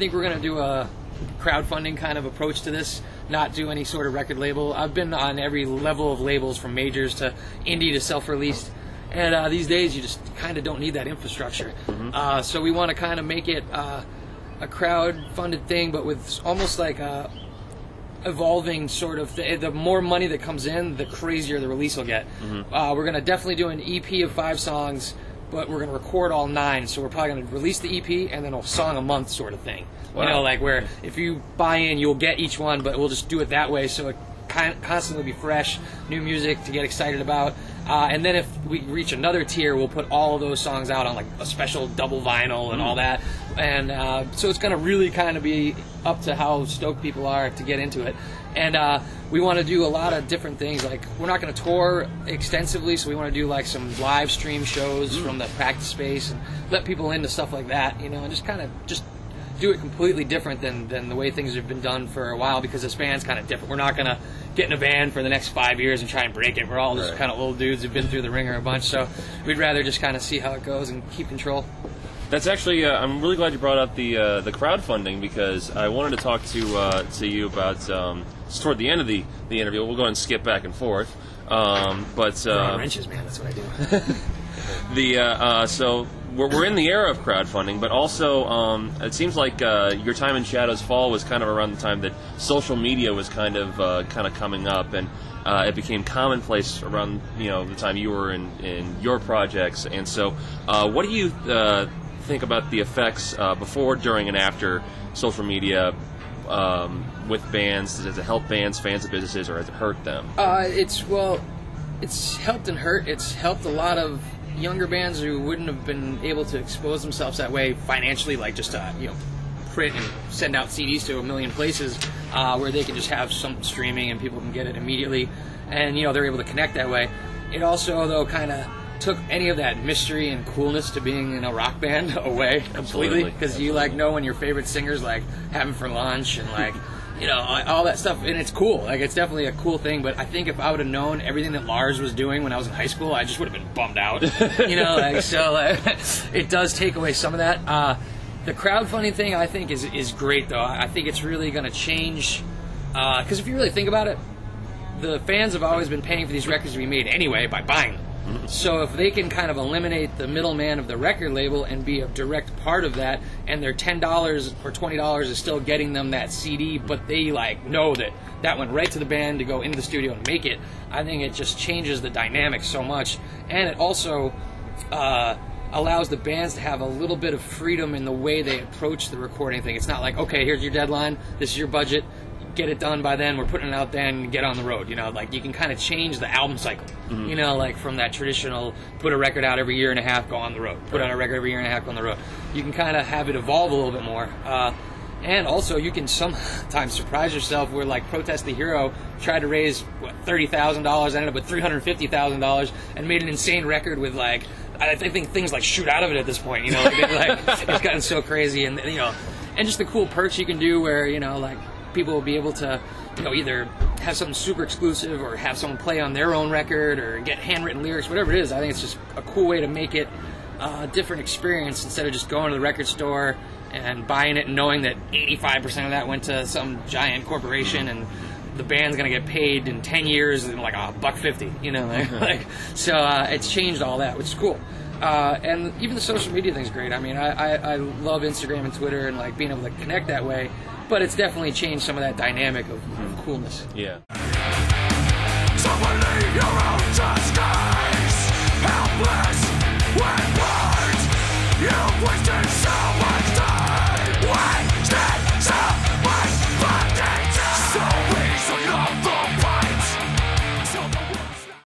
think we're going to do a crowdfunding kind of approach to this, not do any sort of record label. I've been on every level of labels, from majors to indie to self-released, and these days you just kind of don't need that infrastructure. So we want to kind of make it a crowd-funded thing, but with almost like a evolving sort of the more money that comes in, the crazier the release will get. We're going to definitely do an EP of 5 songs, but we're going to record all 9, so we're probably going to release the EP and then a song a month sort of thing. Wow. You know, like where if you buy in, you'll get each one, but we'll just do it that way, so it constantly be fresh, new music to get excited about. And then if we reach another tier, we'll put all of those songs out on like a special double vinyl and all that. And so it's going to really kind of be up to how stoked people are to get into it. And we want to do a lot of different things. Like, we're not going to tour extensively, so we want to do like some live stream shows from the practice space and let people into stuff like that, you know, and just kind of just do it completely different than the way things have been done for a while, because this band's kind of different. We're not going to get in a band for the next 5 years and try and break it. We're all just kind of old dudes who've been through the ringer a bunch, so we'd rather just kind of see how it goes and keep control. That's actually, I'm really glad you brought up the crowdfunding, because I wanted to talk to you about, toward the end of the interview. We'll go ahead and skip back and forth. But wrenches, man, that's what I do. So we're in the era of crowdfunding, but also it seems like your time in Shadows Fall was kind of around the time that social media was kind of coming up, and it became commonplace around the time you were in your projects. And so, what do you think about the effects before, during, and after social media with bands? Does it help bands, fans, and businesses, or has it hurt them? It's helped and hurt. It's helped a lot of younger bands who wouldn't have been able to expose themselves that way financially, like just print and send out CDs to a million places, where they can just have some streaming and people can get it immediately, and they're able to connect that way. It also, though, kind of took any of that mystery and coolness to being in a rock band away completely, because you know when your favorite singer's like having for lunch and like all that stuff, and it's cool. Like, it's definitely a cool thing, but I think if I would have known everything that Lars was doing when I was in high school, I just would have been bummed out. It does take away some of that. The crowdfunding thing, I think, is great, though. I think it's really going to change, because if you really think about it, the fans have always been paying for these records to be made anyway by buying them. So if they can kind of eliminate the middleman of the record label and be a direct part of that, and their $10 or $20 is still getting them that CD, but they know that went right to the band to go into the studio and make it, I think it just changes the dynamic so much. And it also allows the bands to have a little bit of freedom in the way they approach the recording thing. It's not like, okay, here's your deadline, this is your budget, get it done by then, we're putting it out then, get on the road. You can kind of change the album cycle. From that traditional put a record out every year and a half, go on the road. Put out a record every year and a half, go on the road. You can kind of have it evolve a little bit more. And also, you can sometimes surprise yourself where, like, Protest the Hero tried to raise, $30,000, ended up with $350,000, and made an insane record with, like, I think things, like, shoot out of it at this point, it's gotten so crazy, and, and just the cool perks you can do where, people will be able to, either have something super exclusive or have someone play on their own record or get handwritten lyrics, whatever it is. I think it's just a cool way to make it a different experience instead of just going to the record store and buying it and knowing that 85% of that went to some giant corporation and the band's going to get paid in 10 years in like $1.50, so it's changed all that, which is cool. And even the social media thing's great. I mean, I love Instagram and Twitter and being able to connect that way, but it's definitely changed some of that dynamic of coolness. Yeah.